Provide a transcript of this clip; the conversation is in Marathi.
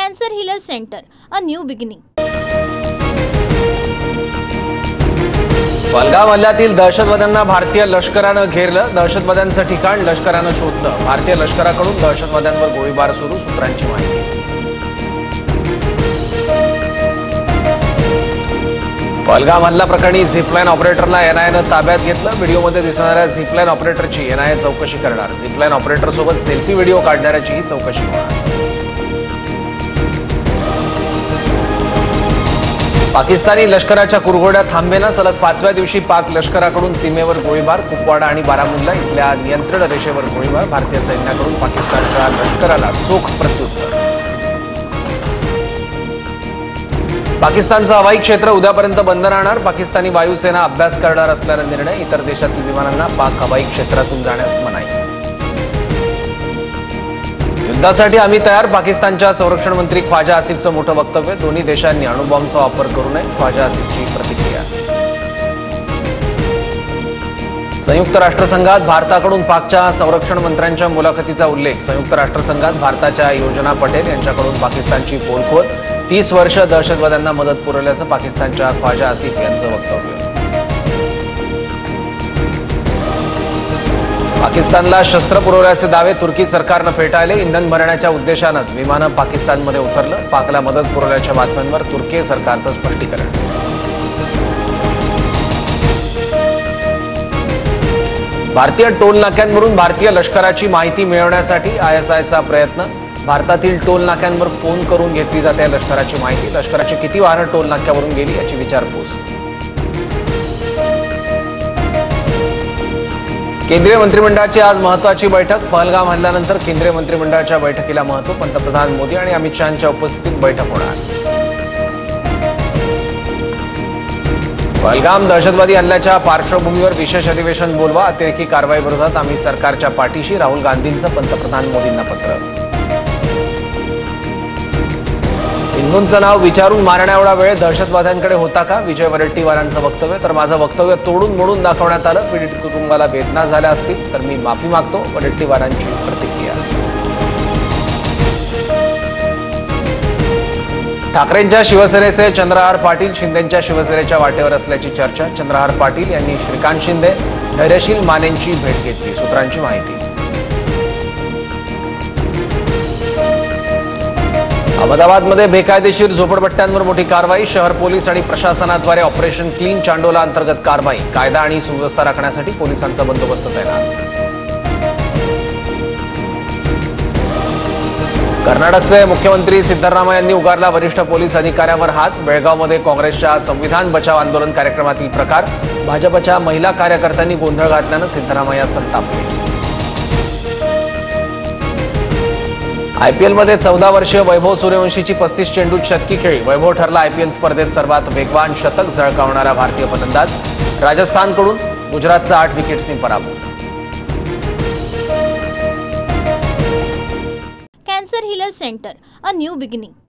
Cancer Healer Center, a new beginning. Pahalgam हल्ल्यातील दहशतवाद्यांना भारतीय लष्करानं घेरलं. दहशतवाद्यांचं ठिकाण लष्करानं शोधलं. भारतीय लष्कराकडून दहशतवाद्यांवर गोळीबार सुरू. सूत्रांची माहिती. पहलगाम हल्ला प्रकरणी झिपलाईन ऑपरेटरला एनआयएनं ताब्यात घेतलं. व्हिडिओमध्ये दिसणाऱ्या झिपलाईन ऑपरेटरची एनआयए चौकशी करणार. झिपलाईन ऑपरेटरसोबत सेल्फी व्हिडिओ काढणाऱ्याचीही चौकशी होणार. पाकिस्तानी लष्कराच्या कुरघोड्या थांबेना. सलग 5व्या दिवशी पाक लष्कराकडून सीमेवर गोळीबार. कुपवाडा आणि बारामुल्ला इथल्या नियंत्रण रेषेवर गोळीबार. भारतीय सैन्याकडून पाकिस्तानच्या लष्कराला चोख प्रत्युत्तर. पाकिस्तानचं हवाई क्षेत्र उद्यापर्यंत बंद राहणार. पाकिस्तानी वायुसेना अभ्यास करणार असल्याचा निर्णय. इतर देशातील विमानांना पाक हवाई क्षेत्रातून जाण्यास मनाई. युद्धासाठी आम्ही तयार. पाकिस्तानच्या संरक्षण मंत्री ख्वाजा आसिफचं मोठं वक्तव्य. दोन्ही देशांनी अणुबॉम्बचा वापर करू नये. ख्वाजा आसिफची प्रतिक्रिया. संयुक्त राष्ट्रसंघात भारताकडून पाकच्या संरक्षण मंत्र्यांच्या मुलाखतीचा उल्लेख. संयुक्त राष्ट्रसंघात भारताच्या योजना पटेल यांच्याकडून पाकिस्तानची पोलखोल. 30 वर्ष दहशतवाद्यांना मदत पुरवल्याचं पाकिस्तानच्या ख्वाजा आसिफ यांचं वक्तव्य. पाकिस्तानला शस्त्र पुरवल्याचे दावे तुर्की सरकारनं फेटाळले. इंधन भरण्याच्या उद्देशानंच विमानं पाकिस्तानमध्ये उतरलं. पाकला मदत पुरवल्याच्या बातम्यांवर तुर्की सरकारचं स्पष्टीकरण. भारतीय टोल नाक्यांवरून भारतीय लष्कराची माहिती मिळवण्यासाठी आयएसआयचा प्रयत्न. भारतातील टोल नाक्यांवर फोन करून घेतली जाते लष्कराची माहिती. लष्कराची किती वाहनं टोल नाक्यावरून गेली याची विचारपूस. केंद्रीय मंत्रिमंडळाची आज महत्त्वाची बैठक. पहलगाम हल्ल्यानंतर केंद्रीय मंत्रिमंडळाच्या बैठकीला महत्त्व. पंतप्रधान मोदी आणि अमित शहांच्या उपस्थितीत बैठक होणार. पहलगाम दहशतवादी हल्ल्याच्या पार्श्वभूमीवर विशेष अधिवेशन बोलवा. अतिरेकी कारवाईविरोधात आम्ही सरकारच्या पाठीशी. राहुल गांधींचं पंतप्रधान मोदींना पत्र. हिंदूंचं नाव विचारून मारण्याएवढा वेळ दहशतवाद्यांकडे होता का? विजय वडेट्टीवारांचं वक्तव्य. तर माझं वक्तव्य तोडून मोडून दाखवण्यात आलं. पीडित कुटुंबाला वेदना झाल्या असतील तर मी माफी मागतो. वडेट्टीवारांची प्रतिक्रिया. ठाकरेंच्या शिवसेनेचे चंद्रहार पाटील शिंदेंच्या शिवसेनेच्या वाटेवर असल्याची चर्चा. चंद्रहार पाटील यांनी श्रीकांत शिंदे, धैर्यशील मानेंची भेट घेतली. सूत्रांची माहिती. अहमदाबादमध्ये बेकायदेशीर झोपडपट्ट्यांवर मोठी कारवाई. शहर पोलीस आणि प्रशासनाद्वारे ऑपरेशन क्लीन चांडोला अंतर्गत कारवाई. कायदा आणि सुव्यवस्था राखण्यासाठी पोलिसांचा बंदोबस्त तैनात. कर्नाटकचे मुख्यमंत्री सिद्धरामय्या यांनी उगारला वरिष्ठ पोलीस अधिकाऱ्यावर हात. बेळगावमध्ये काँग्रेसच्या संविधान बचाव आंदोलन कार्यक्रमातील प्रकार. भाजपच्या महिला कार्यकर्त्यांनी गोंधळ घातल्यानं सिद्धरामय्या संतापले. आयपीएलमध्ये 14 वर्षीय वैभव सूर्यवंशीची 35 चेंडूत शतकी खेळी. वैभव ठरला आयपीएल स्पर्धेत सर्वात वेगवान शतक झळकावणारा भारतीय फलंदाज. राजस्थानकडून गुजरातचा 8 विकेट्सनी पराभव. Cancer Healer Center, a new beginning.